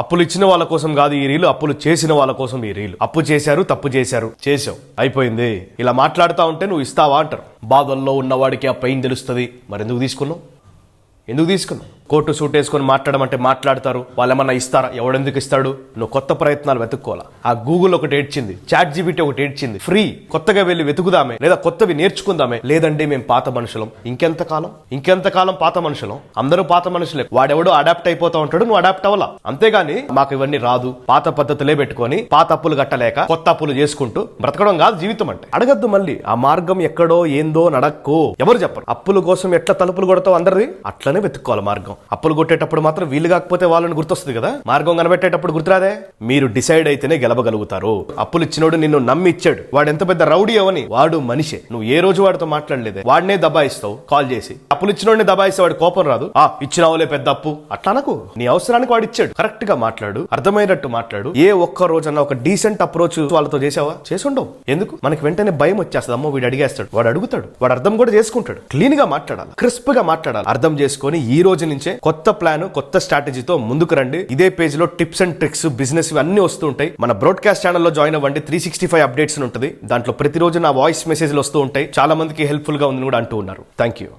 అప్పులు ఇచ్చిన వాళ్ళ కోసం కాదు ఈ రీలు, అప్పులు చేసిన వాళ్ళ కోసం ఈ రీలు. అప్పు చేశారు, తప్పు చేశారు, చేసావు, అయిపోయింది. ఇలా మాట్లాడుతూ ఉంటే నువ్వు ఇస్తావా అంటారు. బాధల్లో ఉన్నవాడికి ఆ పెయిన్ తెలుస్తుంది. మరి ఎందుకు తీసుకున్నావు? కోర్టు సూట్ వేసుకొని మాట్లాడమంటే మాట్లాడతారు. వాళ్ళు ఏమన్నా ఇస్తారా? ఎవడెందుకు ఇస్తాడు? నువ్వు కొత్త ప్రయత్నాలు వెతుక్కోవాలా. ఆ గూగుల్ ఒకటి ఏడ్చింది, చాట్ జీపీటీ ఒకటి ఏడ్చింది. ఫ్రీ, కొత్తగా వెళ్ళి వెతుకుదామే, లేదా కొత్తవి నేర్చుకుందామే. లేదంటే మేము పాత మనుషులం. ఇంకెంతకాలం పాత మనుషులం? అందరూ పాత మనుషులే. వాడెవడో అడాప్ట్ అయిపోతా ఉంటాడు, నువ్వు అడాప్ట్ అవ్వాలా. అంతేగాని మాకు ఇవన్నీ రాదు, పాత పద్ధతులే పెట్టుకొని పాత అప్పులు కట్టలేక కొత్త అప్పులు చేసుకుంటూ బ్రతకడం కాదు జీవితం అంటే. అడగద్దు మళ్ళీ. ఆ మార్గం ఎక్కడో ఏందో నడక్కో ఎవరు చెప్పరు. అప్పుల కోసం ఎట్లా తలుపులు కొడతావు అందరిది, అట్లనే వెతుక్కోవాలి మార్గం. అప్పులు కొట్టేటప్పుడు మాత్రం వీలు కాకపోతే వాళ్ళని గుర్తొస్తుంది కదా, మార్గం కనబెట్టేటప్పుడు గుర్తురాదే. మీరు డిసైడ్ అయితేనే గెలవగలుగుతారు. అప్పులు ఇచ్చినోడు నిన్ను నమ్మి ఇచ్చాడు, వాడు ఎంత పెద్ద రౌడీ అవని, వాడు మనిషే. నువ్వు ఏ రోజు వాడితో మాట్లాడలేదే, వాడినే దబాయిస్తావు కాల్ చేసి. అప్పులు ఇచ్చినోడిని దబాయిస్తే వాడి కోపం రాదు. ఇచ్చినావులే పెద్ద అప్పు అట్లా అనకు. నీ అవసరానికి వాడు ఇచ్చాడు. కరెక్ట్ గా మాట్లాడు, అర్థమయ్యేటట్టు మాట్లాడు. ఏ ఒక్క రోజన్నా ఒక డీసెంట్ అప్రోచ్ వాళ్ళతో చేసావా? చేసుండవు. ఎందుకు? మనకి వెంటనే భయం వచ్చేస్తుంది. అమ్మో వీడు అడిగేస్తాడు, వాడు అడుగుతాడు, వాడు అర్థం కూడా చేసుకుంటాడు. క్లీన్ గా మాట్లాడాలి, క్రిస్ప్ గా మాట్లాడాలి. అర్థం చేసుకొని ఈ రోజు నుంచే కొత్త ప్లాన్, కొత్త స్ట్రాటజీతో ముందుకు రండి. ఇదే పేజ్ లో టిప్స్ అండ్ ట్రిక్స్, బిజినెస్ అన్ని వస్తూ ఉంటాయి. మన బ్రాడ్కాస్ట్ ఛానల్లో జాయిన్ అవ్వండి. 365 అప్డేట్స్ ఉంటుంది. దాంట్లో ప్రతిరోజు నా వాయిస్ మెసేజ్లు వస్తూ ఉంటాయి. చాలా మందికి హెల్ప్ఫుల్ గా ఉందని కూడా అంటూ ఉన్నారు. Thank you.